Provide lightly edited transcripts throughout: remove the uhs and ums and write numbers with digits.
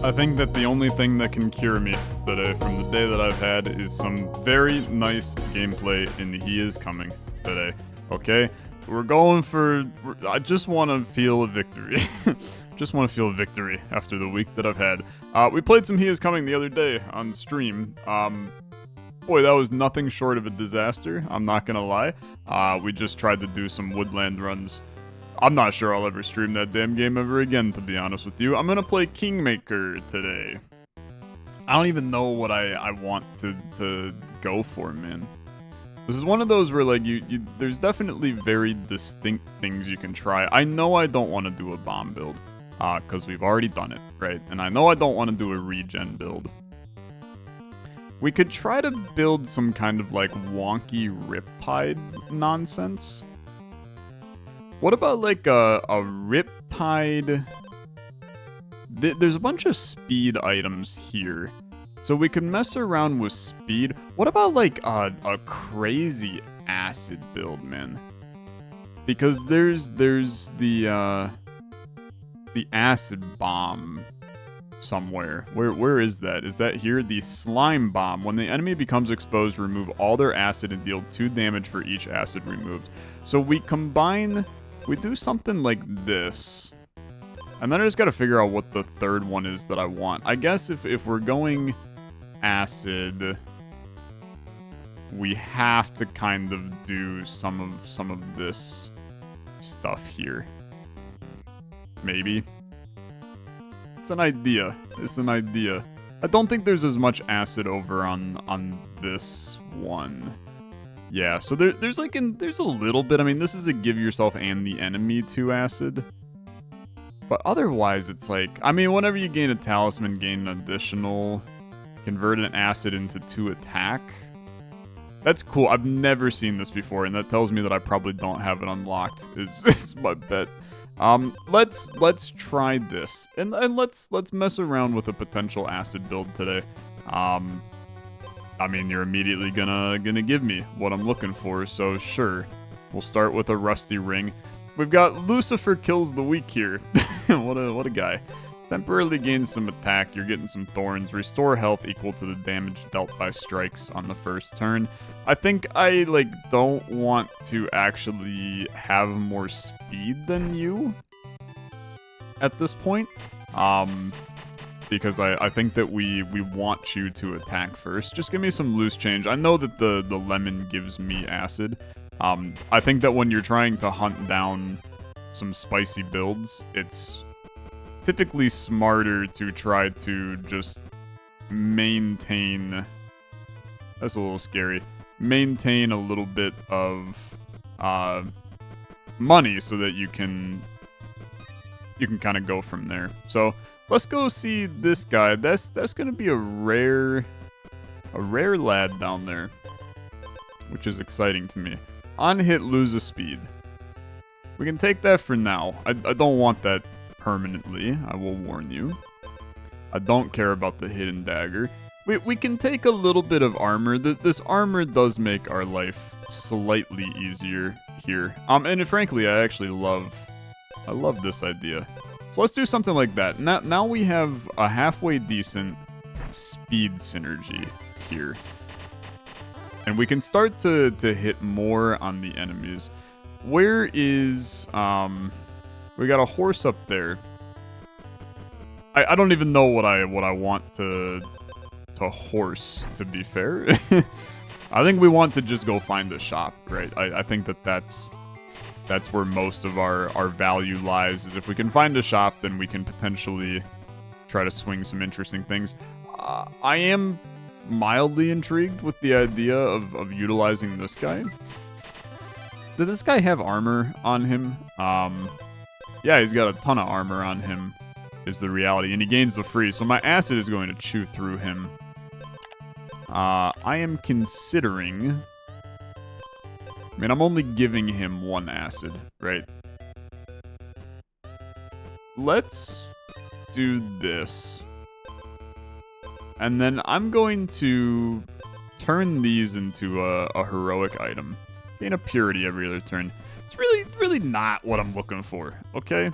I think that the only thing that can cure me today from the day that I've had is some very nice gameplay in He Is Coming today. Okay? We're going for... I just want to feel a victory. Just want to feel a victory after the week that I've had. We played some He Is Coming the other day on stream. Boy, that was nothing short of a disaster. I'm not gonna lie. We just tried to do some woodland runs. I'm not sure I'll ever stream that damn game ever again, to be honest with you. I'm gonna play Kingmaker today. I don't even know what I want to go for, man. This is one of those where, like, there's definitely very distinct things you can try. I know I don't want to do a bomb build, because we've already done it, right? And I know I don't want to do a regen build. We could try to build some kind of, like, wonky Riptide nonsense. What about, like, a Riptide... There's a bunch of speed items here. So we can mess around with speed. What about, like, a crazy acid build, man? Because there's the acid bomb somewhere. Where is that? Is that here? The slime bomb. When the enemy becomes exposed, remove all their acid and deal 2 damage for each acid removed. So we combine... We do something like this. And then I just gotta figure out what the third one is that I want. I guess if we're going acid, we have to kind of do some of this stuff here. Maybe. It's an idea. It's an idea. I don't think there's as much acid over on this one. Yeah, so there's a little bit. I mean, this is a give yourself and the enemy 2 acid. But otherwise, it's like, I mean, whenever you gain a talisman, gain an additional, convert an acid into 2 attack. That's cool. I've never seen this before, and that tells me that I probably don't have it unlocked, is my bet. Let's try this, and let's mess around with a potential acid build today. I mean, you're immediately gonna give me what I'm looking for, so sure. We'll start with a rusty ring. We've got Lucifer kills the weak here. What a guy. Temporarily gains some attack, you're getting some thorns. Restore health equal to the damage dealt by strikes on the first turn. I think I, like, don't want to actually have more speed than you at this point. Because I think that we want you to attack first. Just give me some loose change. I know that the lemon gives me acid. I think that when you're trying to hunt down some spicy builds, it's typically smarter to try to just maintain... That's a little scary. Maintain a little bit of money so that you can kind of go from there. So... Let's go see this guy. That's gonna be a rare lad down there, which is exciting to me. On hit, lose a speed. We can take that for now. I don't want that permanently. I will warn you. I don't care about the hidden dagger. We can take a little bit of armor. This armor does make our life slightly easier here. And frankly, I actually love this idea. So let's do something like that. Now we have a halfway decent speed synergy here. And we can start to hit more on the enemies. Where is... we got a horse up there. I don't even know what I want to horse, to be fair. I think we want to just go find a shop, right? I think that's where most of our value lies, is if we can find a shop, then we can potentially try to swing some interesting things. I am mildly intrigued with the idea of utilizing this guy. Did this guy have armor on him? Yeah, he's got a ton of armor on him, is the reality, and he gains the freeze, so my acid is going to chew through him. I am considering... I mean, I'm only giving him 1 acid, right? Let's do this. And then I'm going to turn these into a heroic item. Gain a purity every other turn. It's really not what I'm looking for, okay?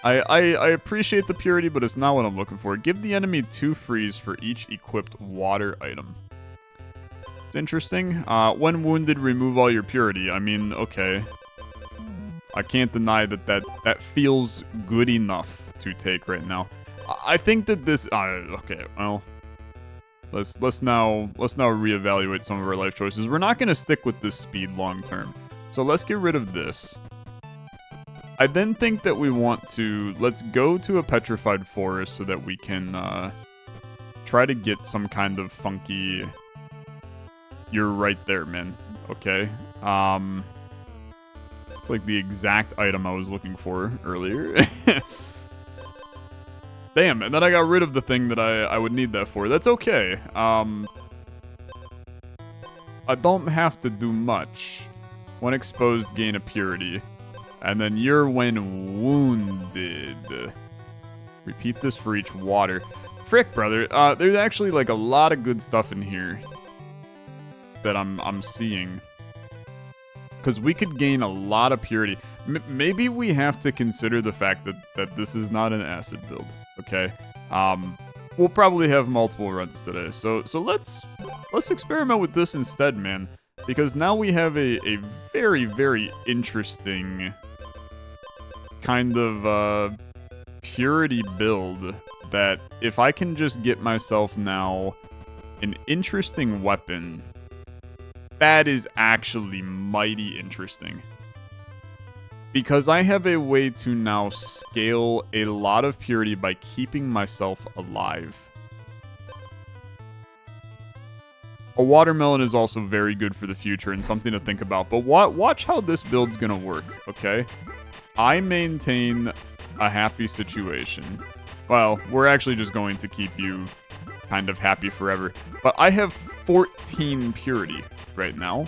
I appreciate the purity, but it's not what I'm looking for. Give the enemy 2 freeze for each equipped water item. It's interesting. When wounded, remove all your purity. I mean, okay. I can't deny that feels good enough to take right now. I think that this... okay, well... Let's now reevaluate some of our life choices. We're not going to stick with this speed long term. So let's get rid of this. I then think that we want to... Let's go to a petrified forest so that we can try to get some kind of funky... You're right there, man. Okay. It's like the exact item I was looking for earlier. Damn, and then I got rid of the thing that I would need that for. That's okay. I don't have to do much. When exposed, gain a purity. And then you're when wounded. Repeat this for each water. Frick, brother. There's actually like a lot of good stuff in here that I'm seeing. Because we could gain a lot of purity. Maybe we have to consider the fact that this is not an acid build. Okay. We'll probably have multiple runs today. So let's experiment with this instead, man. Because now we have a very, very interesting kind of purity build that if I can just get myself now an interesting weapon, that is actually mighty interesting. Because I have a way to now scale a lot of purity by keeping myself alive. A watermelon is also very good for the future and something to think about. But watch how this build's gonna work, okay? I maintain a happy situation. Well, we're actually just going to keep you kind of happy forever. But I have 14 purity right now.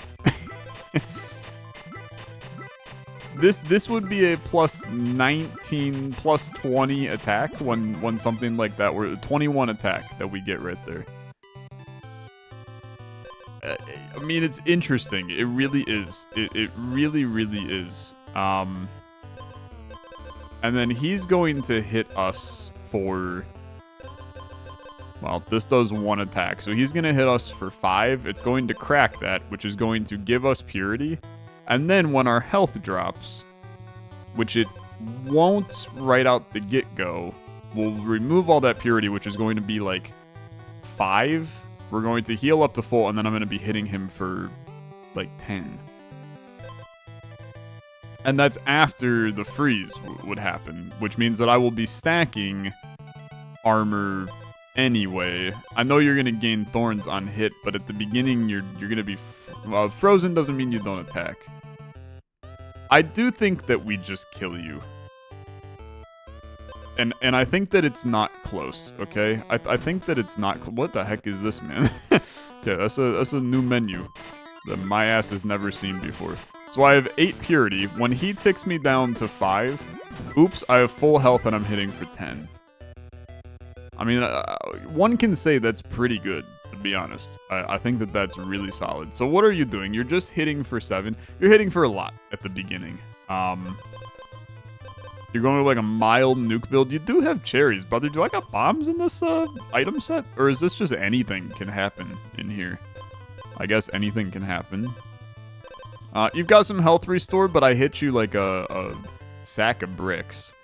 This would be a plus 19, plus 20 attack when something like that, were 21 attack that we get right there. I mean, it's interesting. It really is. It really, really is. And then he's going to hit us for... Well, this does 1 attack. So he's going to hit us for 5. It's going to crack that, which is going to give us purity. And then when our health drops, which it won't right out the get-go, we'll remove all that purity, which is going to be like 5. We're going to heal up to full, and then I'm going to be hitting him for like 10. And that's after the freeze would happen, which means that I will be stacking armor anyway. I know you're going to gain thorns on hit, but at the beginning you're going to be... frozen doesn't mean you don't attack. I do think that we just kill you. And I think that it's not close, okay? I think that it's not... What the heck is this, man? Okay, that's a new menu that my ass has never seen before. So I have 8 purity. When he ticks me down to 5, oops, I have full health and I'm hitting for 10. I mean, one can say that's pretty good, to be honest. I think that that's really solid. So what are you doing? You're just hitting for 7. You're hitting for a lot at the beginning. You're going with like a mild nuke build. You do have cherries, brother. Do I got bombs in this item set? Or is this just anything can happen in here? I guess anything can happen. You've got some health restored, but I hit you like a sack of bricks.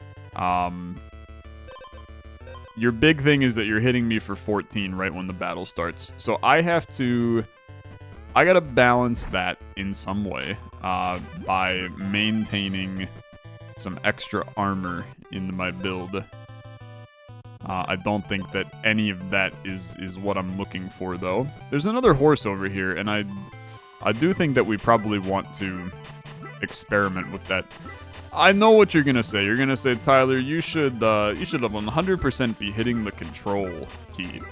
Your big thing is that you're hitting me for 14 right when the battle starts. So I gotta balance that in some way by maintaining some extra armor in my build. I don't think that any of that is what I'm looking for, though. There's another horse over here, and I do think that we probably want to experiment with that. I know what you're gonna say. You're gonna say, Tyler, you should 100% be hitting the control key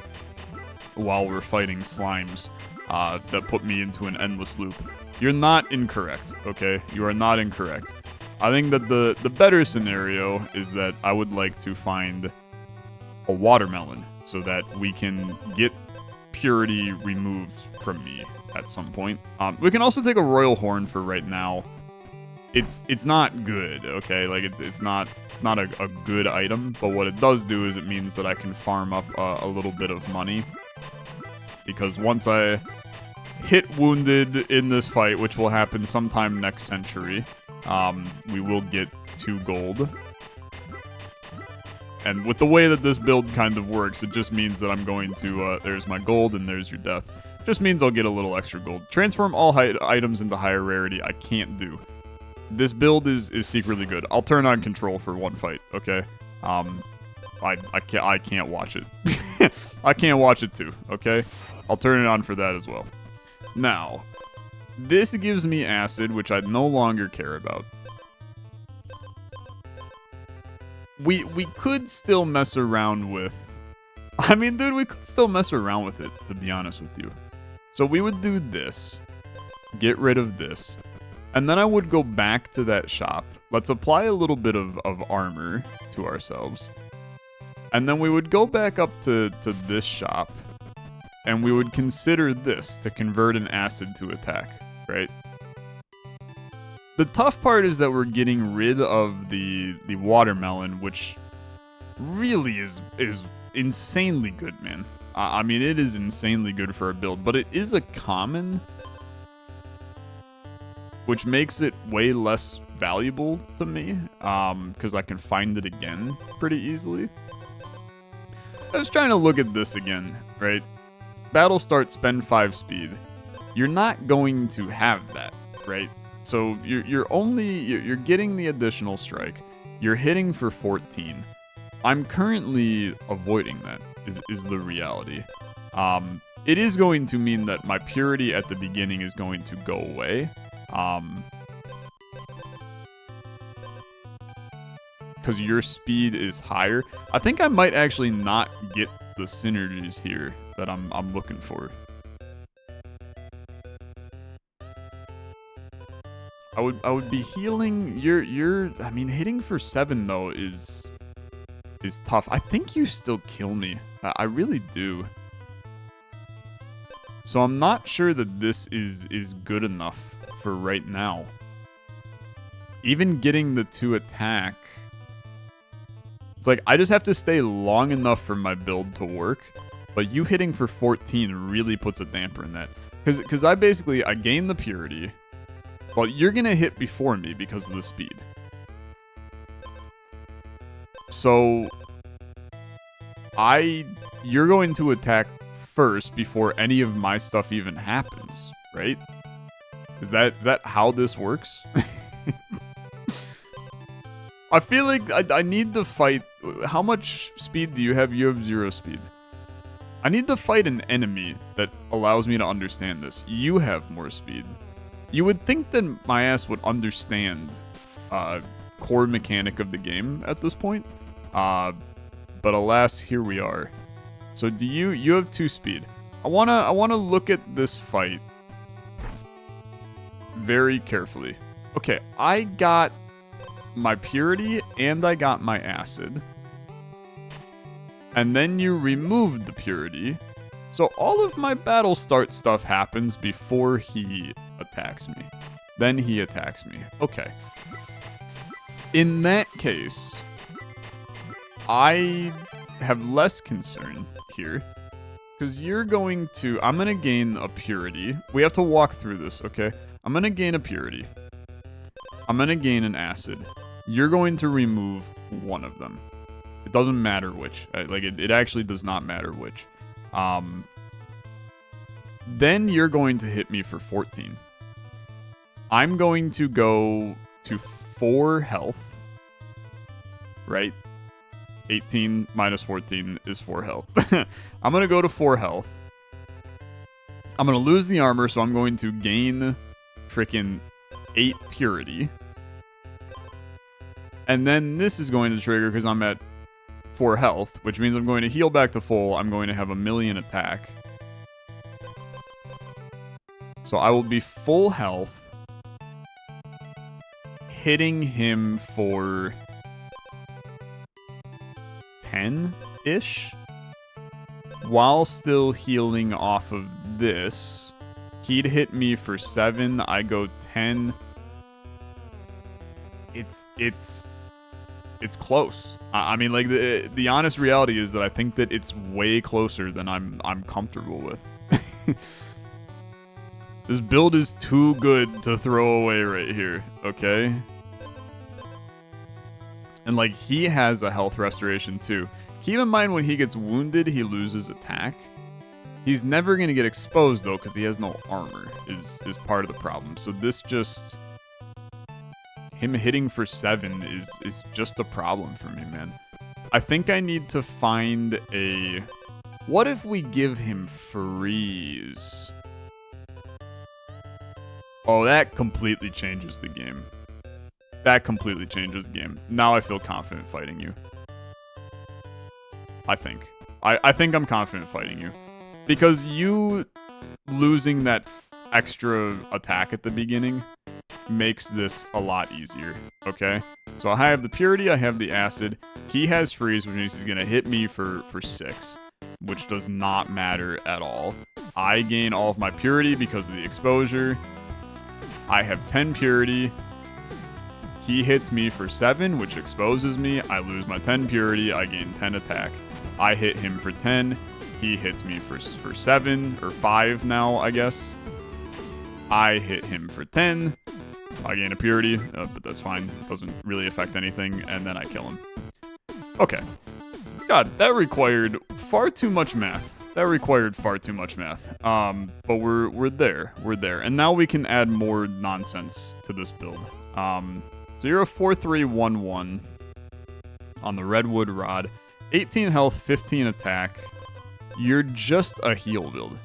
while we're fighting slimes that put me into an endless loop. You're not incorrect, okay? You are not incorrect. I think that the better scenario is that I would like to find a watermelon so that we can get purity removed from me at some point. We can also take a royal horn for right now. it's not good, okay? Like it's not a good item, but what it does do is it means that I can farm up a little bit of money, because once I hit wounded in this fight, which will happen sometime next century, we will get 2 gold. And with the way that this build kind of works, it just means that I'm going to, there's my gold and there's your death. Just means I'll get a little extra gold. Transform all items into higher rarity, I can't do. This build is secretly good. I'll turn on control for one fight, okay? I can't watch it. I can't watch it too, okay? I'll turn it on for that as well. Now, this gives me acid, which I no longer care about. We could still mess around with... I mean, dude, we could still mess around with it, to be honest with you. So we would do this. Get rid of this. And then I would go back to that shop. Let's apply a little bit of armor to ourselves. And then we would go back up to this shop. And we would consider this to convert an acid to attack, right? The tough part is that we're getting rid of the watermelon, which really is insanely good, man. I mean, it is insanely good for a build, but it is a common, which makes it way less valuable to me, because I can find it again pretty easily. I was trying to look at this again, right? Battle start, spend 5 speed. You're not going to have that, right? So you're getting the additional strike. You're hitting for 14. I'm currently avoiding that, is the reality. It is going to mean that my purity at the beginning is going to go away. Because your speed is higher. I think I might actually not get the synergies here that I'm looking for. I would be healing. I mean, hitting for 7 though is tough. I think you still kill me. I really do. So I'm not sure that this is good enough for right now. Even getting the 2 attack. It's like I just have to stay long enough for my build to work. But you hitting for 14 really puts a damper in that. Because I gain the purity. Well, you're going to hit before me because of the speed. So, you're going to attack first before any of my stuff even happens, right? Is that how this works? I feel like I need to fight... How much speed do you have? You have 0 speed. I need to fight an enemy that allows me to understand this. You have more speed. You would think that my ass would understand core mechanic of the game at this point. But alas, here we are. So do you have 2 speed. I wanna look at this fight very carefully. Okay, I got my purity and I got my acid. And then you removed the purity. So all of my battle start stuff happens before he attacks me. Then he attacks me. Okay. In that case, I have less concern here. Because you're going to... I'm going to gain a purity. We have to walk through this, okay? I'm going to gain a purity. I'm going to gain an acid. You're going to remove one of them. It doesn't matter which. It actually does not matter which. Then you're going to hit me for 14. I'm going to go to 4 health. Right? 18 minus 14 is 4 health. I'm going to go to 4 health. I'm going to lose the armor, so I'm going to gain freaking 8 purity. And then this is going to trigger because I'm at 4 health, which means I'm going to heal back to full. I'm going to have 1,000,000 attack. So I will be full health, hitting him for 10-ish, while still healing off of this. He'd hit me for 7, I go 10. it's close. I mean, like the honest reality is that I think that it's way closer than I'm comfortable with. This build is too good to throw away right here, okay? And like he has a health restoration too. Keep in mind when he gets wounded, he loses attack. He's never gonna get exposed though, because he has no armor, is part of the problem. So this just him hitting for 7 is just a problem for me, man. I think I need to find a... What if we give him freeze? Oh, that completely changes the game. That completely changes the game. Now I feel confident fighting you. I think. I think I'm confident fighting you. Because you losing that extra attack at the beginning makes this a lot easier, okay? So I have the purity, I have the acid. He has freeze, which means he's gonna hit me for 6, which does not matter at all. I gain all of my purity because of the exposure. I have 10 purity. He hits me for 7, which exposes me. I lose my 10 purity. I gain 10 attack. I hit him for 10. He hits me for 7, or 5 now, I guess. I hit him for 10. I gain a purity, but that's fine. Doesn't really affect anything, and then I kill him. Okay. God, that required far too much math. That required far too much math. But we're there. We're there. And now we can add more nonsense to this build. So you're a 4-3-1-1 on the Redwood Rod. 18 health, 15 attack. You're just a heal build.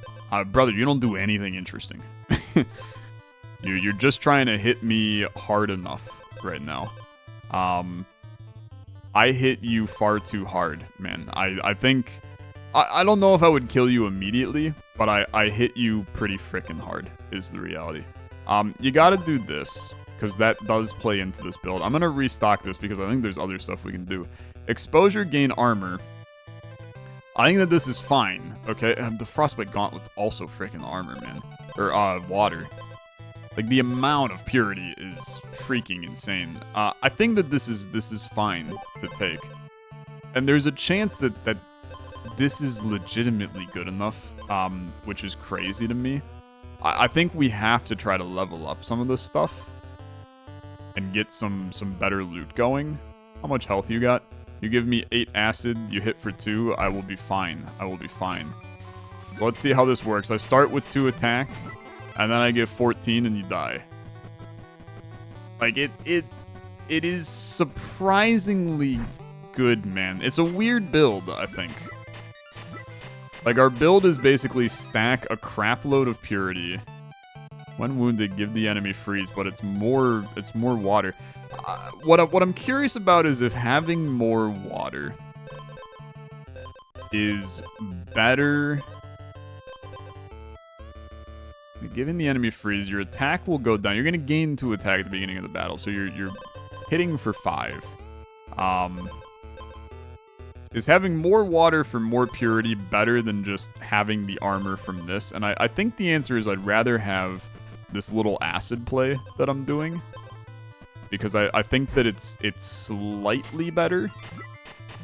Brother, you don't do anything interesting. You're just trying to hit me hard enough right now. I hit you far too hard, man. I think... I don't know if I would kill you immediately, but I hit you pretty freaking hard, is the reality. You gotta do this, because that does play into this build. I'm gonna restock this because I think there's other stuff we can do. Exposure, gain armor. I think that this is fine, okay? The Frostbite Gauntlet's also freaking armor, man. Or, water. Like, the amount of purity is freaking insane. I think that this is fine to take. And there's a chance that this is legitimately good enough, which is crazy to me. I think we have to try to level up some of this stuff and get some better loot going. How much health you got? You give me 8 acid, you hit for 2, I will be fine. I will be fine. So let's see how this works. I start with 2 attack, and then I give 14 and you die. Like, it is surprisingly good, man. It's a weird build, I think. Like, our build is basically stack a crap load of purity. When wounded, give the enemy freeze, but it's more water. What I'm curious about is if having more water is better. Giving the enemy freeze, your attack will go down. You're gonna gain 2 attack at the beginning of the battle, so you're hitting for 5. Is having more water for more purity better than just having the armor from this? And I think the answer is I'd rather have this little acid play that I'm doing. Because I think that it's slightly better.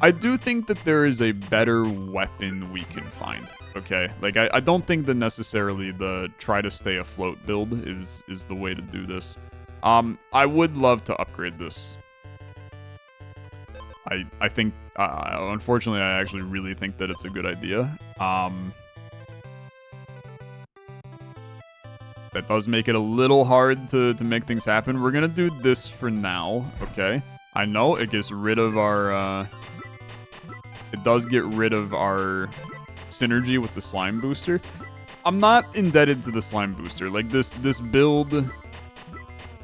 I do think that there is a better weapon we can find, okay? Like, I don't think that necessarily the try to stay afloat build is the way to do this. I would love to upgrade this. I think, unfortunately, I actually really think that it's a good idea. That does make it a little hard to make things happen. We're gonna do this for now, okay? I know it gets rid of our, it does get rid of our synergy with the slime booster. I'm not indebted to the slime booster. Like, this build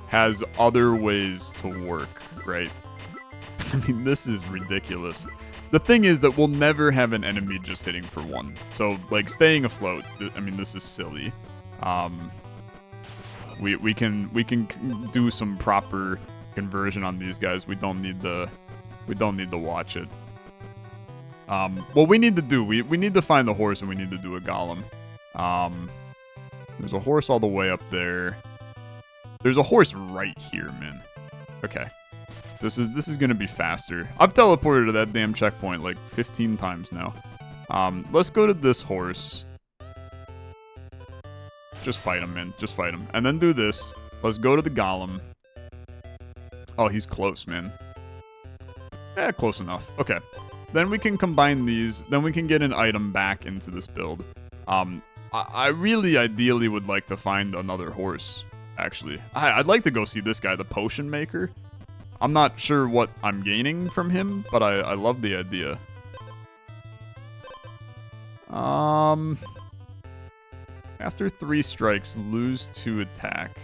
has other ways to work, right? I mean, this is ridiculous. The thing is that we'll never have an enemy just hitting for 1. So, like, staying afloat, I mean, this is silly. We can do some proper conversion on these guys. We don't need to watch it. What we need to do, we need to find the horse and we need to do a golem. There's a horse all the way up there. There's a horse right here, man. Okay. This is gonna be faster. I've teleported to that damn checkpoint like 15 times now. Let's go to this horse. Just fight him, man. Just fight him. And then do this. Let's go to the golem. Oh, he's close, man. Yeah, close enough. Okay. Then we can combine these. Then we can get an item back into this build. I really ideally would like to find another horse, actually. I'd like to go see this guy, the potion maker. I'm not sure what I'm gaining from him, but I love the idea. After 3 strikes, lose 2 attack.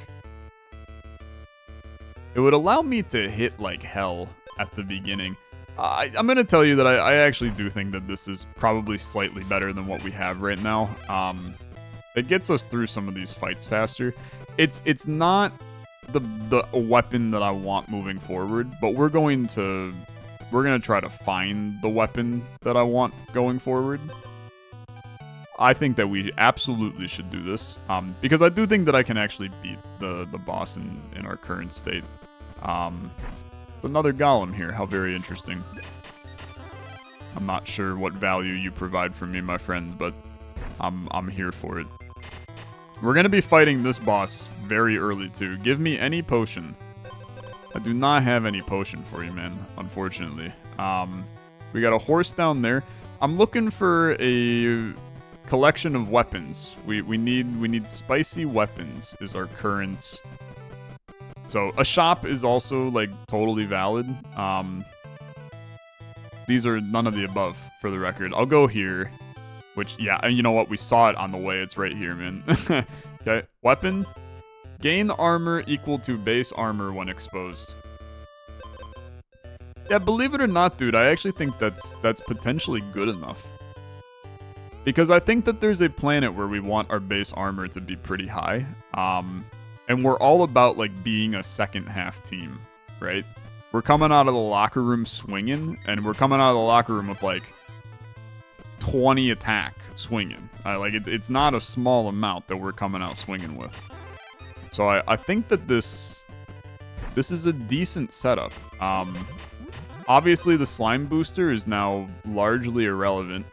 It would allow me to hit like hell at the beginning. I'm going to tell you that I actually do think that this is probably slightly better than what we have right now. It gets us through some of these fights faster. It's not the weapon that I want moving forward, but we're going to try to find the weapon that I want going forward. I think that we absolutely should do this, because I do think that I can actually beat the boss in our current state. It's another golem here. How very interesting. I'm not sure what value you provide for me, my friend, but I'm here for it. We're gonna be fighting this boss very early too. Give me any potion. I do not have any potion for you, man, unfortunately. We got a horse down there. I'm looking for a collection of weapons. We need spicy weapons is our current. So a shop is also like totally valid. These are none of the above for the record. I'll go here, which yeah, and you know what? We saw it on the way. It's right here, man. Okay, weapon. Gain armor equal to base armor when exposed. Yeah, believe it or not, dude, I actually think that's potentially good enough. Because I think that there's a planet where we want our base armor to be pretty high. And we're all about, like, being a second half team, right? We're coming out of the locker room swinging, and we're coming out of the locker room with, like, 20 attack swinging. Like, it's not a small amount that we're coming out swinging with. So I think that this is a decent setup. Obviously, the slime booster is now largely irrelevant.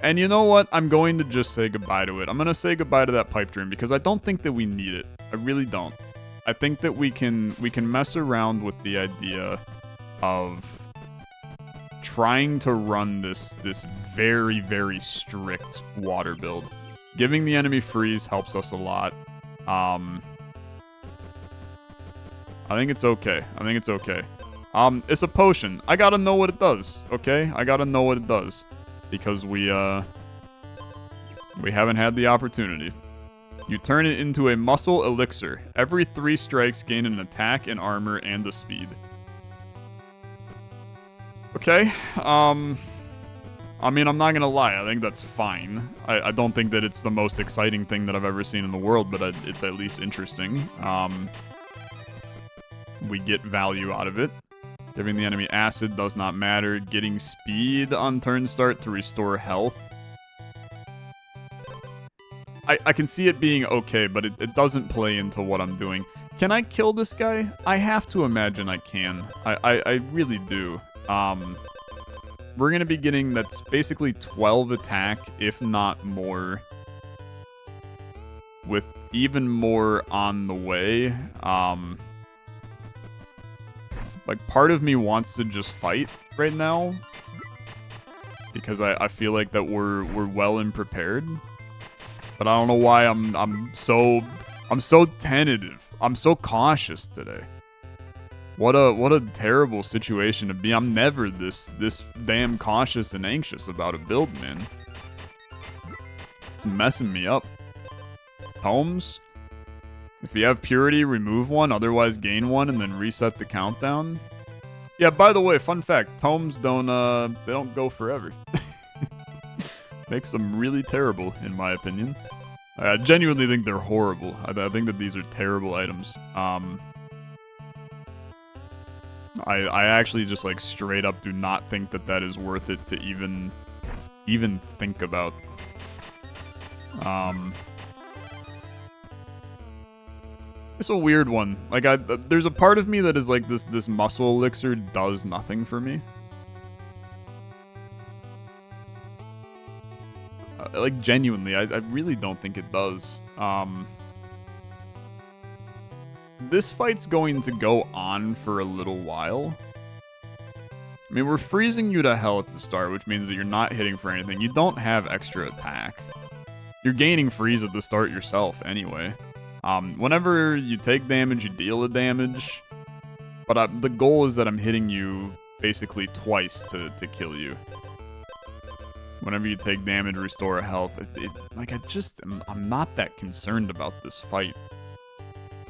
And you know what? I'm going to just say goodbye to it. I'm going to say goodbye to that pipe dream because I don't think that we need it. I really don't. I think that we can mess around with the idea of trying to run this very, very strict water build. Giving the enemy freeze helps us a lot. I think it's okay. I think it's okay. It's a potion. I gotta know what it does, okay? I gotta know what it does. Because we haven't had the opportunity. You turn it into a muscle elixir. Every 3 strikes gain an attack, an armor, and a speed. Okay. I mean, I'm not gonna lie. I think that's fine. I don't think that it's the most exciting thing that I've ever seen in the world, but it's at least interesting. We get value out of it. Giving the enemy acid does not matter. Getting speed on turn start to restore health. I can see it being okay, but it doesn't play into what I'm doing. Can I kill this guy? I have to imagine I can. I really do. We're going to be getting that's basically 12 attack, if not more. With even more on the way. Like, part of me wants to just fight right now. Because I feel like that we're well and prepared. But I don't know why I'm so tentative. I'm so cautious today. What a terrible situation to be. I'm never this damn cautious and anxious about a build, man. It's messing me up. Tomes? If you have purity, remove one, otherwise gain one, and then reset the countdown. Yeah, by the way, fun fact, tomes don't go forever. Makes them really terrible, in my opinion. I genuinely think they're horrible. I think that these are terrible items. I actually just, like, straight up do not think that that is worth it to even think about. It's a weird one. Like, there's a part of me that is like, this muscle elixir does nothing for me. Like, genuinely, I really don't think it does. This fight's going to go on for a little while. I mean, we're freezing you to hell at the start, which means that you're not hitting for anything. You don't have extra attack. You're gaining freeze at the start yourself anyway. Whenever you take damage, you deal the damage. But the goal is that I'm hitting you basically twice to kill you. Whenever you take damage, restore health. Like, I'm not that concerned about this fight.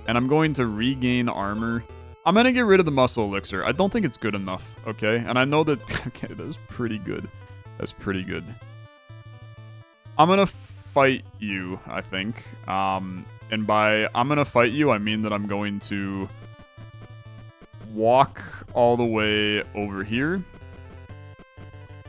And I'm going to regain armor. I'm going to get rid of the muscle elixir. I don't think it's good enough, okay? And I know that... Okay, that's pretty good. That's pretty good. I'm going to fight you, I think. And by I'm going to fight you, I mean that I'm going to walk all the way over here.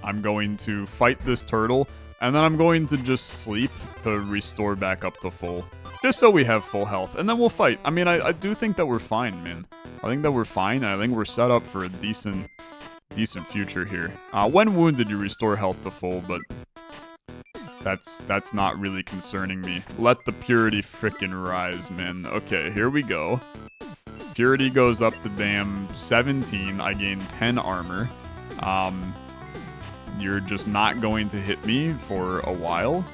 I'm going to fight this turtle. And then I'm going to just sleep to restore back up to full. Just so we have full health. And then we'll fight. I mean, I do think that we're fine, man. I think that we're fine. I think we're set up for a decent future here. When wounded, you restore health to full, but that's not really concerning me. Let the purity frickin' rise, man. Okay, here we go. Purity goes up to damn 17. I gain 10 armor. You're just not going to hit me for a while.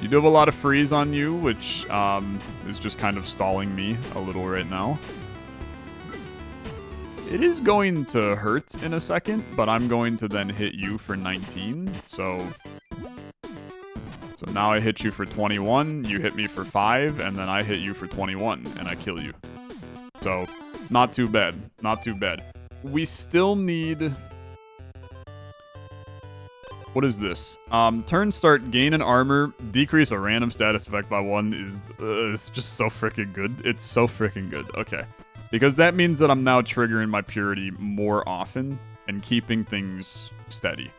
You do have a lot of freeze on you, which is just kind of stalling me a little right now. It is going to hurt in a second, but I'm going to then hit you for 19. So now I hit you for 21, you hit me for 5, and then I hit you for 21, and I kill you. So, not too bad. Not too bad. We still need... What is this? Turn start, gain an armor, decrease a random status effect by 1 is it's just so freaking good. It's so freaking good. Okay. Because that means that I'm now triggering my purity more often and keeping things steady.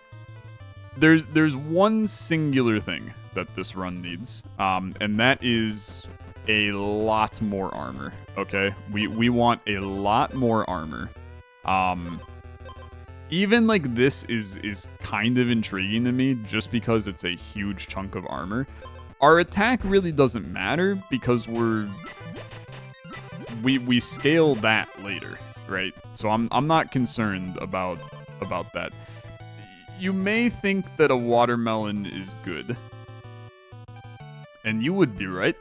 There's one singular thing that this run needs, and that is a lot more armor, okay? We want a lot more armor. Even, like, this is kind of intriguing to me just because it's a huge chunk of armor. Our attack really doesn't matter because we scale that later, right? So I'm not concerned about that. You may think that a watermelon is good. And you would be right.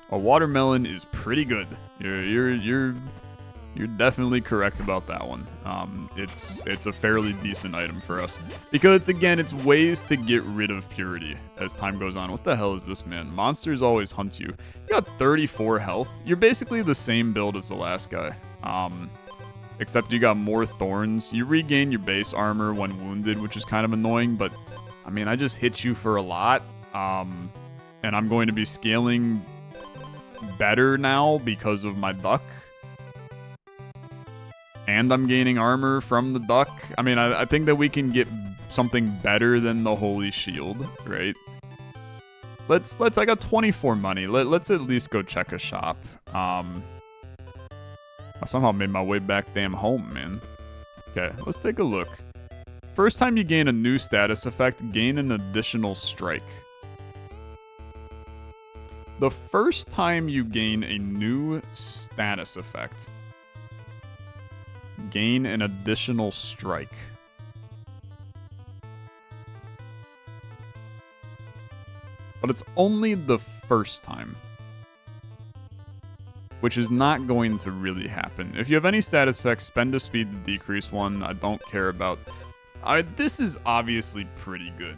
A watermelon is pretty good. You're definitely correct about that one. It's a fairly decent item for us. Because, again, it's ways to get rid of purity as time goes on. What the hell is this, man? Monsters always hunt you. You got 34 health. You're basically the same build as the last guy. Except you got more thorns. You regain your base armor when wounded, which is kind of annoying. But, I mean, I just hit you for a lot. And I'm going to be scaling better now because of my duck. And I'm gaining armor from the duck. I mean, I think that we can get something better than the Holy Shield, right? I got 24 money. Let's at least go check a shop. I somehow made my way back damn home, man. Okay, let's take a look. First time you gain a new status effect, gain an additional strike. The first time you gain a new status effect, gain an additional strike. But it's only the first time. Which is not going to really happen. If you have any status effects, spend a speed to decrease one. I don't care about... this is obviously pretty good.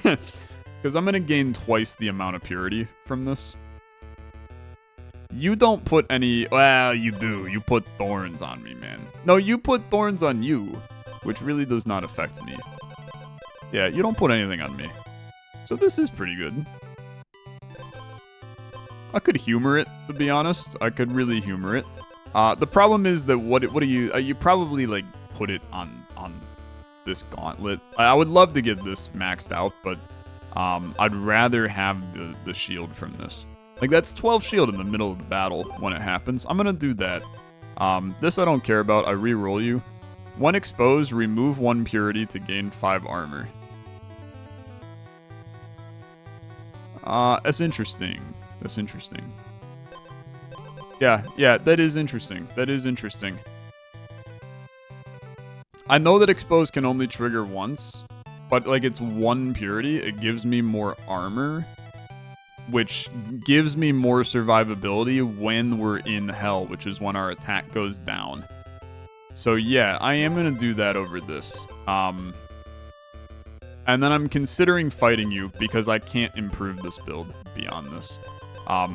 Because I'm going to gain twice the amount of purity from this. You don't put any... Well, you do. You put thorns on me, man. No, you put thorns on you. Which really does not affect me. Yeah, you don't put anything on me. So this is pretty good. I could humor it, to be honest. I could really humor it. The problem is that what do you... you probably, like, put it on this gauntlet. I would love to get this maxed out, but I'd rather have the shield from this. Like, that's 12 shield in the middle of the battle when it happens. I'm gonna do that. This I don't care about. I re-roll you. When exposed, remove 1 purity to gain 5 armor. That's interesting. That's interesting. Yeah, that is interesting. That is interesting. I know that expose can only trigger once, but like it's 1 purity, it gives me more armor, which gives me more survivability when we're in hell, which is when our attack goes down. So yeah, I am gonna do that over this. And then I'm considering fighting you because I can't improve this build beyond this.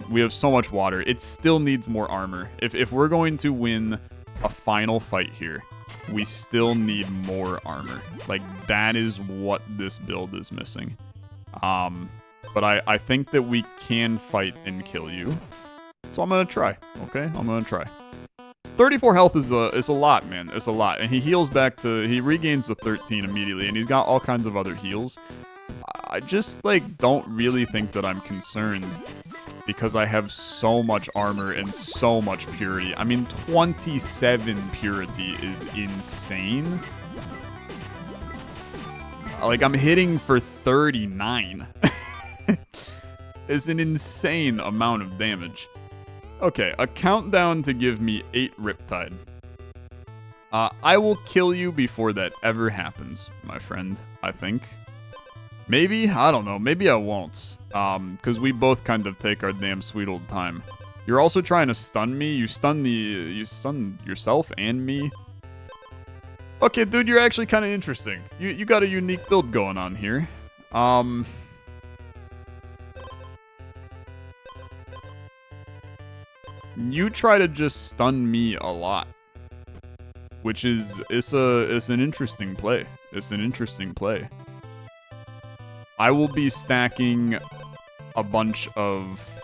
We have so much water. It still needs more armor. If we're going to win a final fight here, we still need more armor. Like, that is what this build is missing. But I think that we can fight and kill you. So I'm gonna try, okay? I'm gonna try. 34 health is a lot, man. It's a lot. And he heals back to... He regains the 13 immediately, and he's got all kinds of other heals. I just, like, don't really think that I'm concerned because I have so much armor and so much purity. I mean, 27 purity is insane. Like, I'm hitting for 39. It's an insane amount of damage. Okay, a countdown to give me 8 Riptide. I will kill you before that ever happens, my friend, I think. Maybe? I don't know. Maybe I won't. Because we both kind of take our damn sweet old time. You're also trying to stun me. You stun yourself and me. Okay, dude, you're actually kind of interesting. You got a unique build going on here. You try to just stun me a lot, which is it's an interesting play. It's an interesting play. I will be stacking a bunch of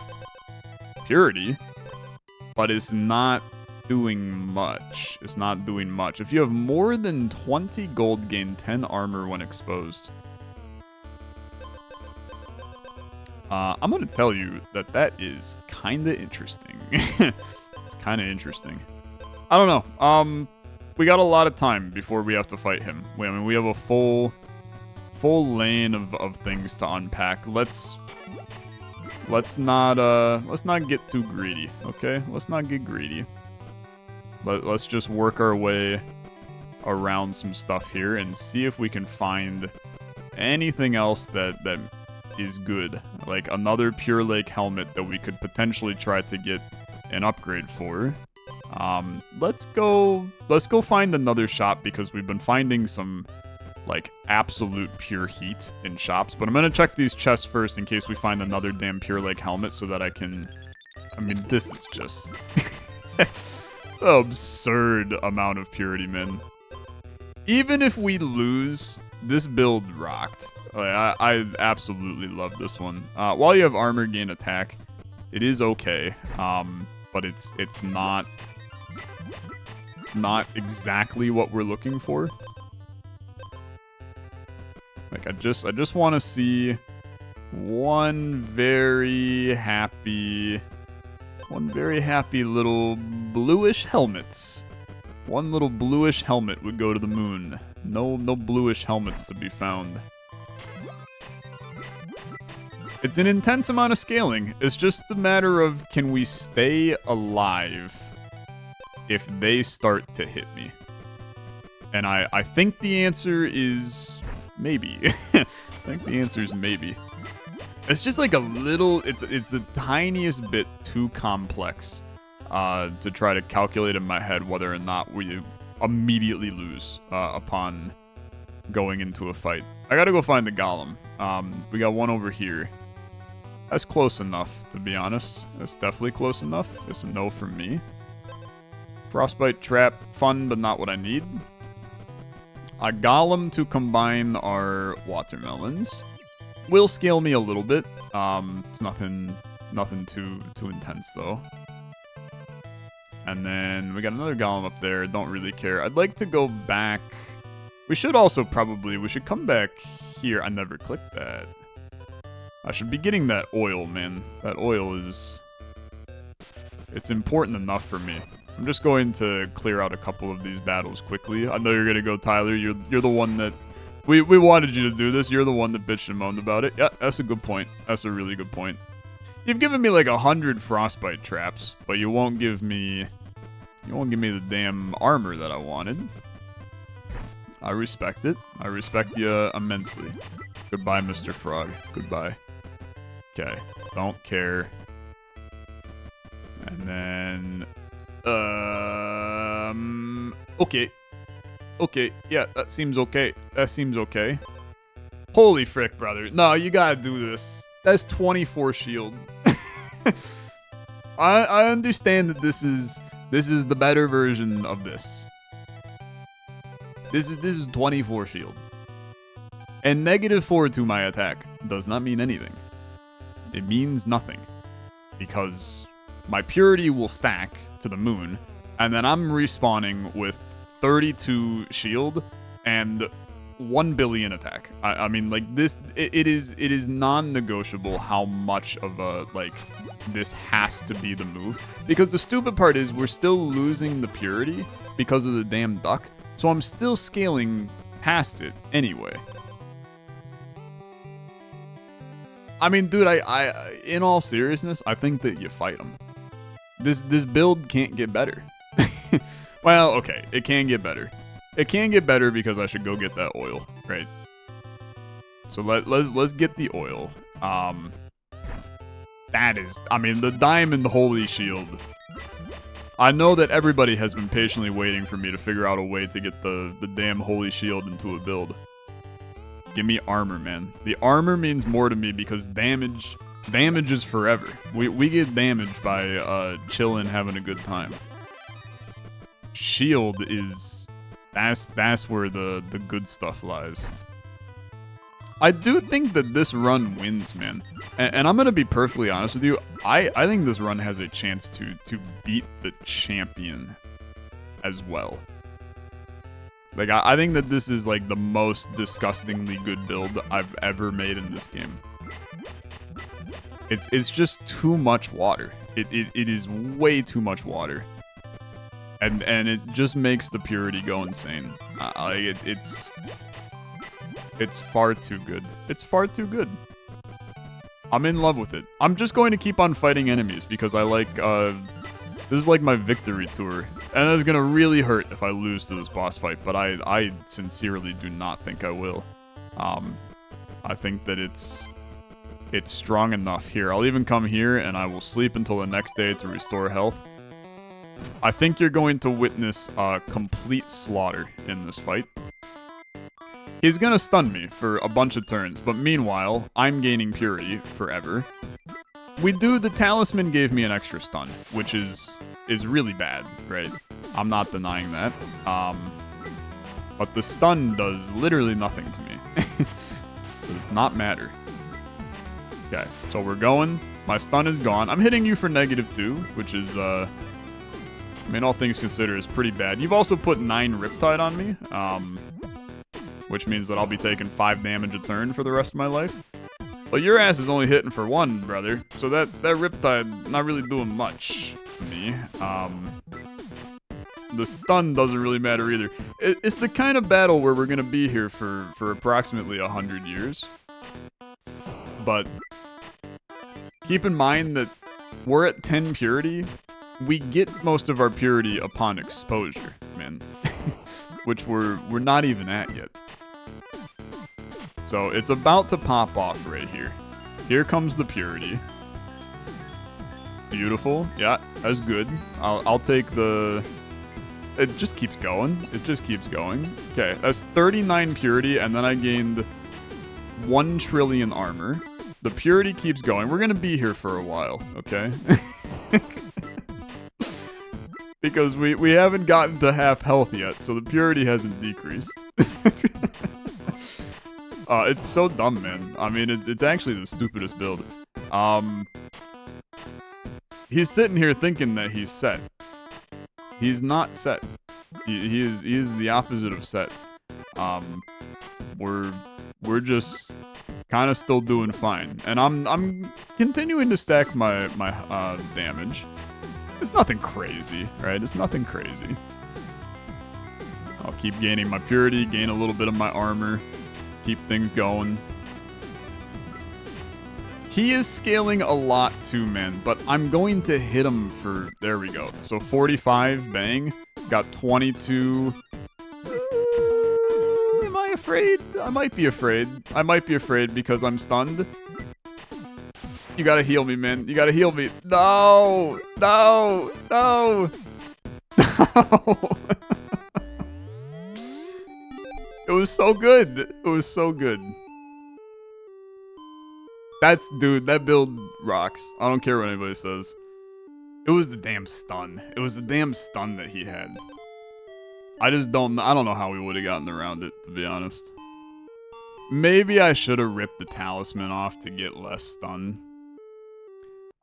purity, but it's not doing much. It's not doing much. If you have more than 20 gold, gain 10 armor when exposed. I'm going to tell you that is kind of interesting. It's kind of interesting. I don't know. We got a lot of time before we have to fight him. I mean, we have a full lane of things to unpack. Let's not get too greedy, okay? Let's not get greedy. Let's just work our way around some stuff here and see if we can find anything else that is good. Like another Pure Lake helmet that we could potentially try to get an upgrade for. Let's go find another shop because we've been finding some like absolute pure heat in shops. But I'm gonna check these chests first in case we find another damn Pure Lake helmet so that I can... I mean, this is just an absurd amount of purity, man. Even if we lose, this build rocked. Like, I absolutely love this one. While you have armor, gain attack, it is okay. But it's not exactly what we're looking for. Like, I just want to see one very happy little bluish helmets. One little bluish helmet would go to the moon. No bluish helmets to be found. It's an intense amount of scaling. It's just a matter of, can we stay alive if they start to hit me? And I think the answer is maybe. I think the answer is maybe. It's just like a little, it's the tiniest bit too complex to try to calculate in my head whether or not we immediately lose upon going into a fight. I gotta go find the golem. We got one over here. That's close enough, to be honest. That's definitely close enough. It's a no from me. Frostbite trap, fun, but not what I need. A golem to combine our watermelons. Will scale me a little bit. It's nothing too intense though. And then we got another golem up there. Don't really care. I'd like to go back. We should come back here. I never clicked that. I should be getting that oil, man. That oil is... It's important enough for me. I'm just going to clear out a couple of these battles quickly. I know you're going to go, Tyler. You're the one that... We wanted you to do this. You're the one that bitched and moaned about it. Yeah, that's a good point. That's a really good point. You've given me like 100 frostbite traps, but you won't give me... You won't give me the damn armor that I wanted. I respect it. I respect you immensely. Goodbye, Mr. Frog. Goodbye. Okay. Don't care. And then... Okay. Okay. Yeah, that seems okay. That seems okay. Holy frick, brother. No, you gotta do this. That's 24 shield. I understand that this is the better version of this. This is 24 shield. And -4 to my attack does not mean anything. It means nothing. Because my purity will stack to the moon, and then I'm respawning with 32 shield and 1 billion attack. I mean, like, this, it is non-negotiable how much of a, like, this has to be the move. Because the stupid part is we're still losing the purity because of the damn duck. So I'm still scaling past it anyway. I mean, dude, I in all seriousness, I think that you fight him. This build can't get better. Well, okay, it can get better. It can get better because I should go get that oil, right? So let's get the oil. That is, I mean, the diamond holy shield. I know that everybody has been patiently waiting for me to figure out a way to get the damn holy shield into a build. Give me armor, man. The armor means more to me because damage is forever. We get damaged by chilling, having a good time. Shield is that's where the good stuff lies. I do think that this run wins, man. And I'm gonna be perfectly honest with you. I think this run has a chance to beat the champion as well. Like, I think that this is like the most disgustingly good build I've ever made in this game. It's just too much water. It is way too much water. And it just makes the purity go insane. It's far too good. It's far too good. I'm in love with it. I'm just going to keep on fighting enemies because I like, this is like my victory tour. And it's gonna really hurt if I lose to this boss fight, but I sincerely do not think I will. I think that it's strong enough here. I'll even come here and I will sleep until the next day to restore health. I think you're going to witness a complete slaughter in this fight. He's gonna stun me for a bunch of turns, but meanwhile, I'm gaining purity forever. The talisman gave me an extra stun, which is really bad, right? I'm not denying that. But the stun does literally nothing to me. Does not matter. Okay, so we're going. My stun is gone. I'm hitting you for -2, which is, I mean, all things considered, is pretty bad. You've also put 9 Riptide on me, which means that I'll be taking 5 damage a turn for the rest of my life. But your ass is only hitting for 1, brother. So that Riptide not really doing much to me. The stun doesn't really matter either. It's the kind of battle where we're gonna be here for approximately 100 years. But keep in mind that we're at 10 purity. We get most of our purity upon exposure, man. Which we're not even at yet. So it's about to pop off right here. Here comes the purity. Beautiful. Yeah, that's good. I'll take the... It just keeps going. It just keeps going. Okay, that's 39 purity, and then I gained 1 trillion armor. The purity keeps going. We're gonna be here for a while, okay? Because we haven't gotten to half health yet, so the purity hasn't decreased. It's so dumb, man. I mean, it's actually the stupidest build. He's sitting here thinking that he's set. He's not set. He is the opposite of set. We're just kind of still doing fine. And I'm continuing to stack my damage. It's nothing crazy, right? It's nothing crazy. I'll keep gaining my purity, gain a little bit of my armor, keep things going. He is scaling a lot too, man, but I'm going to hit him for, there we go. So 45, bang, got 22. Am I afraid? I might be afraid. I might be afraid because I'm stunned. You gotta heal me, man. You gotta heal me. No, no, no. No. It was so good. It was so good. Dude, that build rocks. I don't care what anybody says. It was the damn stun. It was the damn stun that he had. I don't know how we would have gotten around it, to be honest. Maybe I should have ripped the talisman off to get less stun.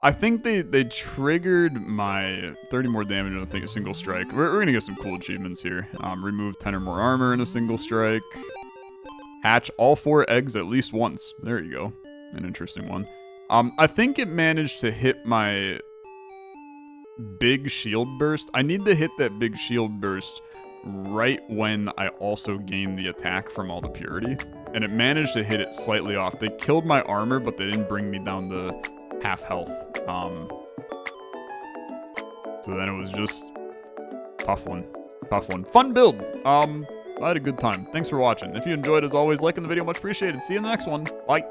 I think they triggered my 30 more damage in, I think, a single strike. We're gonna get some cool achievements here. Remove 10 or more armor in a single strike. Hatch all 4 eggs at least once. There you go. An interesting one. I think it managed to hit my big shield burst. I need to hit that big shield burst right when I also gain the attack from all the purity. And it managed to hit it slightly off. They killed my armor, but they didn't bring me down to half health. So then it was just tough one. Tough one. Fun build. I had a good time. Thanks for watching. If you enjoyed, as always, liking the video, much appreciated. See you in the next one. Bye.